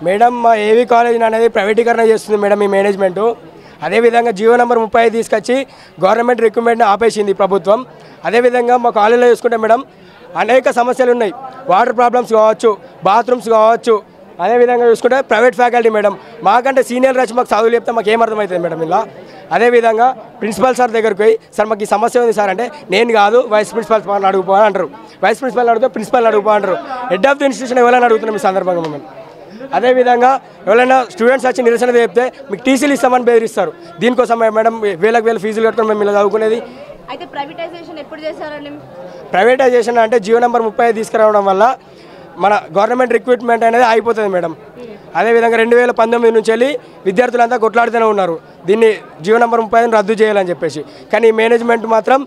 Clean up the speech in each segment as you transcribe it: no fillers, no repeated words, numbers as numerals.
Madam మా ఏవీ college అనేది ప్రైవేటీకరణ చేస్తుంది మేడం ఈ మేనేజ్మెంటు. అదేవిధంగా జీవో నెంబర్ 35 తీసుకొచ్చి గవర్నమెంట్ రిక్రూట్మెంట్ని ఆపేసింది ప్రభుత్వం. అదేవిధంగా మా కాలేజీలో చూసుకుంటే మేడం అనేక సమస్యలు ఉన్నాయి. వాటర్ ప్రాబ్లమ్స్ కావచ్చు, బాత్రూమ్స్ కావచ్చు. అదేవిధంగా చూసుకుంటే ప్రైవేట్ ఫ్యాకల్టీ మేడం మాకంటే సీనియర్ వచ్చి మాకు చదువులు చెప్తే మాకు ఏమర్థమవుతుంది మేడం ఇలా. అదేవిధంగా ప్రిన్సిపల్ సార్ దగ్గరికి పోయి సార్ మాకు ఈ సమస్య ఉంది సార్ అంటే నేను కాదు వైస్ ప్రిన్సిపల్ అడుగుపో అంటారు. వైస్ ప్రిన్సిపల్ అడిగితే ప్రిన్సిపల్ అడుగుపో అంటారు. హెడ్ ఆఫ్ ది ఇన్స్టిట్యూషన్ ఎవరైనా అడుగుతున్నాం ఈ సందర్భంగా మేము. అదేవిధంగా ఎవరైనా స్టూడెంట్స్ వచ్చి నిరసన చెప్తే మీకు టీసీలు ఇస్తామని బెదిరిస్తారు. దీనికోసం మేడం వేల ఫీజులు కట్టుకొని మేము ఇలా చదువుకునేది. అయితే ప్రైవేటైజేషన్ ఎప్పుడు చేశారండి? ప్రైవేటైజేషన్ అంటే జీవో నెంబర్ 35 తీసుకురావడం వల్ల మన గవర్నమెంట్ రిక్రూట్మెంట్ అనేది అయిపోతుంది మేడం. అదేవిధంగా 2019 నుంచి వెళ్ళి విద్యార్థులంతా కొట్లాడుతూనే ఉన్నారు దీన్ని జీవో నెంబర్ 35 రద్దు చేయాలని చెప్పేసి. కానీ మేనేజ్మెంట్ మాత్రం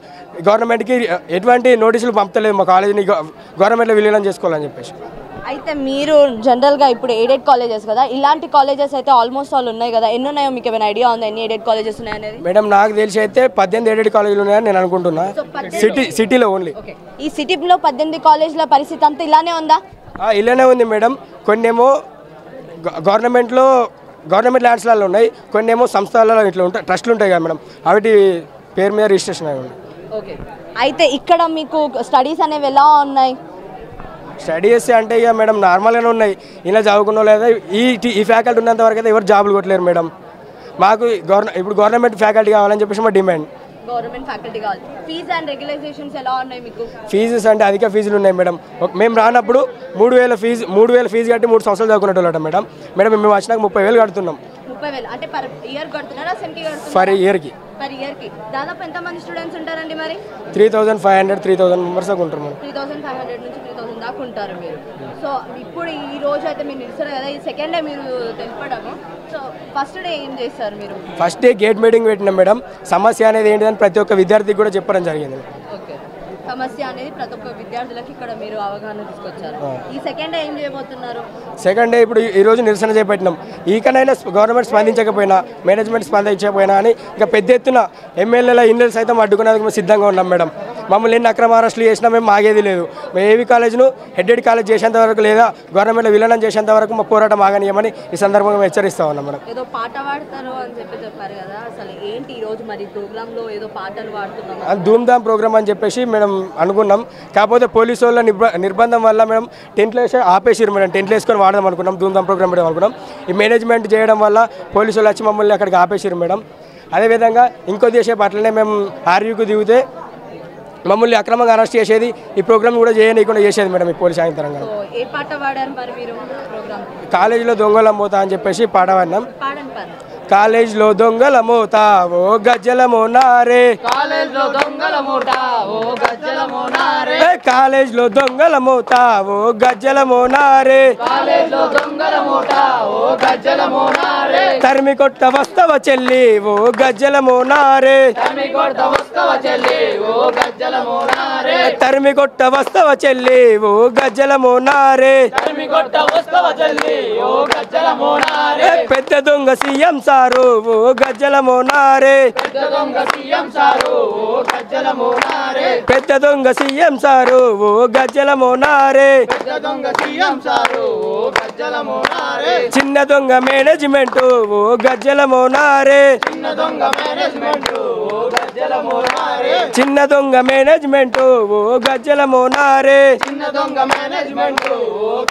గవర్నమెంట్కి ఎటువంటి నోటీసులు పంపలేదు మా కాలేజీని గవర్నమెంట్లో విలీనం చేసుకోవాలని చెప్పేసి. అయితే మీరు జనరల్గా ఇప్పుడు ఎయిడెడ్ కాలేజెస్ కదా, ఇలాంటి కాలేజెస్ అయితే ఆల్మోస్ట్ ఆల్ ఉన్నాయి కదా, ఎన్ని ఉన్నాయో మీకు ఏమైనా ఐడియా ఉందా ఎన్ని ఎయిడెడ్ కాలేజెస్ ఉన్నాయనేది? మేడం నాకు తెలిసి అయితే 18 ఎయిడెడ్ కాలేజీలు ఉన్నాయని నేను అనుకుంటున్నా. సిటీలో ఓన్లీ. ఈ సిటీలో 18 కాలేజీల పరిస్థితి అంతా ఇలానే ఉందా? ఇలానే ఉంది మేడం. కొన్ని ఏమో గవర్నమెంట్ ల్యాండ్స్లలో ఉన్నాయి, కొన్ని ఏమో సంస్థలలో ఇట్లా ఉంటాయి, ట్రస్ట్లు ఉంటాయి కదా మేడం, వాటి పేరు మీద రిజిస్ట్రేషన్ అయి ఉంది. ఓకే. అయితే ఇక్కడ మీకు స్టడీస్ అనేవి ఎలా ఉన్నాయి? స్టడీస్ అంటే ఇక మేడం నార్మల్గానే ఉన్నాయి. ఇలా చదువుకున్న లేదా ఈ ఫ్యాకల్టీ ఉన్నంత వరకు అయితే ఎవరు జాబులు కొట్టలేరు మేడం. మాకు ఇప్పుడు గవర్నమెంట్ ఫ్యాకల్టీ కావాలని చెప్పేసి మా డిమాండ్. గవర్నమెంట్ ఫ్యాకల్టీ కావాలి. ఫీజ్ అండ్ రెగ్యులేషన్స్ ఎలా ఉన్నాయి మీకు? ఫీజెస్ అంటే అధిక ఫీజులు ఉన్నాయి మేడం. మేము రానప్పుడు 3,000 ఫీజు కట్టి 3 సంవత్సరాలు చదువుకునేటోళ్ళం మేడం. మేము వచ్చినాక 30,000 కడుతున్నాం. 30,000 అంటే పర్ ఇయర్ కడుతున్నారా? సెమ్కి కడుతున్నారా? పర్ ఇయర్కి. దాదాపు ఎంతమంది స్టూడెంట్స్ ఉంటారండి మరి? 3,500 3,000 మెంబర్స్ దాకా ఉంటారు మేడం. 3,500 నుంచి 3,000 దాకా ఉంటారు మీరు. సో ఇప్పుడు ఈ రోజు అయితే మీరు నిలుస్తారు కదా, ఈ సెకండ్ డే మీరు తెలపడము. సో ఫస్ట్ డే ఏం చేస్తారు మీరు? ఫస్ట్ డే గేట్ మీటింగ్ పెట్టినాం మేడం. సమస్య అనేది ఏంటిదని ప్రతి ఒక్క విద్యార్థికి కూడా చెప్పడం జరిగింది. ఓకే. సమస్య అనేది ప్రతి ఒక్క విద్యార్థులకి ఇక్కడ మీరు అవగాహన తీసుకొచ్చారు. ఈ సెకండ్ డే ఏం చేయబోతున్నారు? సెకండ్ డే ఇప్పుడు ఈరోజు నిరసన చేపట్టినాం. ఈకనైనా గవర్నమెంట్ స్పందించకపోయినా, మేనేజ్మెంట్ స్పందించకపోయినా అని ఇంకా పెద్ద ఎత్తున ఎమ్మెల్యేల ఇన్నేళ్ళు సైతం అడ్డుకునేందుకు మేము సిద్ధంగా ఉన్నాం మేడం. మమ్మల్ని ఎన్ని అక్రమ అరెస్టులు చేసినా మేము ఆగేది లేదు. మేము ఏవీ కాలేజ్ను హెడెడ్ కాలేజ్ చేసేంత వరకు లేదా గవర్నమెంట్లో విలీనం చేసేంత వరకు మా పోరాటం ఆగనీయమని ఈ సందర్భంగా మేము హెచ్చరిస్తా ఉన్నాం మేడం. ఏదో పాట పాడతారు అని చెప్పారు కదా, అసలు ఏంటి ఈరోజు మరి ప్రోగ్రాంలో ఏదో పాటలు పాడుతున్నాం? ధూమ్ధామ్ ప్రోగ్రామ్ అని చెప్పేసి మేడం అనుకున్నాం. కాకపోతే పోలీసు వాళ్ళ నిర్బంధం వల్ల మేడం టెంట్లు వేసి ఆపేసారు మేడం. టెంట్లు వేసుకొని వాడదాం అనుకున్నాం, ధూమ్ధామ్ ప్రోగ్రామ్ పెడదాం అనుకున్నాం. ఈ మేనేజ్మెంట్ చేయడం వల్ల పోలీసు వాళ్ళు వచ్చి మమ్మల్ని అక్కడికి ఆపేసారు మేడం. అదేవిధంగా ఇంకో దేశం అట్లనే మేము ఆర్యూకు దిగితే మమ్మల్ని అక్రమంగా అరెస్ట్ చేసేది, ఈ ప్రోగ్రామ్ కూడా చేయనీయకుండా చేసేది మేడం ఈ పోలీస్ యంత్రాంగం. ఏ పాట పాడారు మరి మీరు? కాలేజీలో దొంగల మోత అని చెప్పేసి పాట పాడినాం. కాలేజ్లో దొంగల మోత ఓ గజ్జల మోనారే, కాలేజ్లో దొంగల మోత ఓ గజ్జల మోనారే, కాలేజ్లో దొంగల మోత ఓ గజ్జల మోనారే, కాలేజ్లో దొంగల మోత ఓ గజ్జల మోనారే, తరిమి కొట్ట వస్తవ చెల్లి ఓ గజ్జల మోనారే, తరిమి కొట్ట వస్తవ చెల్లి ఓ గజ్జల మోనారే, తరిమి కొట్ట వస్తవ చెల్లి ఓ గజ్జల మోనారే, తరిమి కొట్ట వస్తవ చెల్లి ఓ గజ్జల మోనారే, పెద్ద దొంగ సీఎం సారు ఓ గజ్జల మోనారే, పెద్ద దొంగ సీఎం సారు ఓ గజ్జల మోనారే, పెద్ద దొంగ సీఎం సారు ఓ గజ్జల మోనారే, పెద్ద దొంగ సీఎం సారు ఓ గజ్జల మోనారే, చిన్న దొంగ మేనేజ్మెంట్ ఓ గజ్జల మోనారే, చిన్న దొంగ మేనేజ్మెంట్ ఓ గజ్జల మోనారే, చిన్న దొంగ మేనేజ్మెంట్ ఓ గజ్జల మోనారే, చిన్న దొంగ మేనేజ్మెంట్ ఓ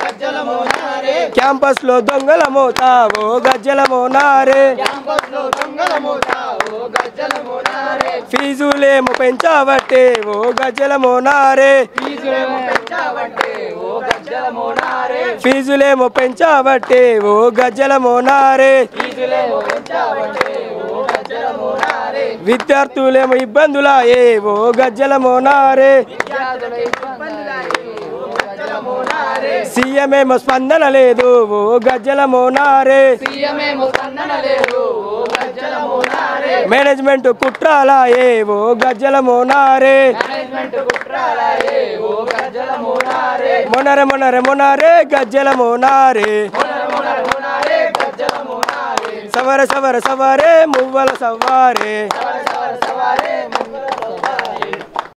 గజ్జల మోనారే, క్యాంపస్ లో దొంగల మోత ఓ గజ్జల మోనారే, క్యాంపస్ లో దొంగల మోత ఓ గజ్జల మోనారే, ఫీజులేమో పెంచావట్టే ఓ గజ్జల మోనారే, ఫీజులేమో పెంచావట్టే ఓ గజ్జల మోనారే, ఫీజులేమో పెంచావట్టే ఓ గజ్జల మోనారే, ఫీజులేమో పెంచావట్టే ఓ గజ్జల మోనారే, విద్యార్థులేమో ఇబ్బందులాయే ఓ గజ్జల మోనారే, విద్యార్థుల ఇబ్బందులాయే ఓ గజ్జల మోనారే, సీఎమేమో స్పందన లేదు ఓ గజ్జల మోనారే, సీఎమేమో స్పందన లేదు ఓ గజ్జల మోనారే, మేనేజ్మెంట్ కుట్రాలాయే ఓ గజ్జల మోనారే, మేనేజ్మెంట్ కుట్రాలాయే ఓ గజ్జల మోనారే, మొనరే మొనరే మొనరే గజ్జల మోనారే, మొనరే మొనరే మొనరే గజ్జల మోనారే, సవరే సవరే సవరే మువ్వల సవారే, సవరే సవరే సవరే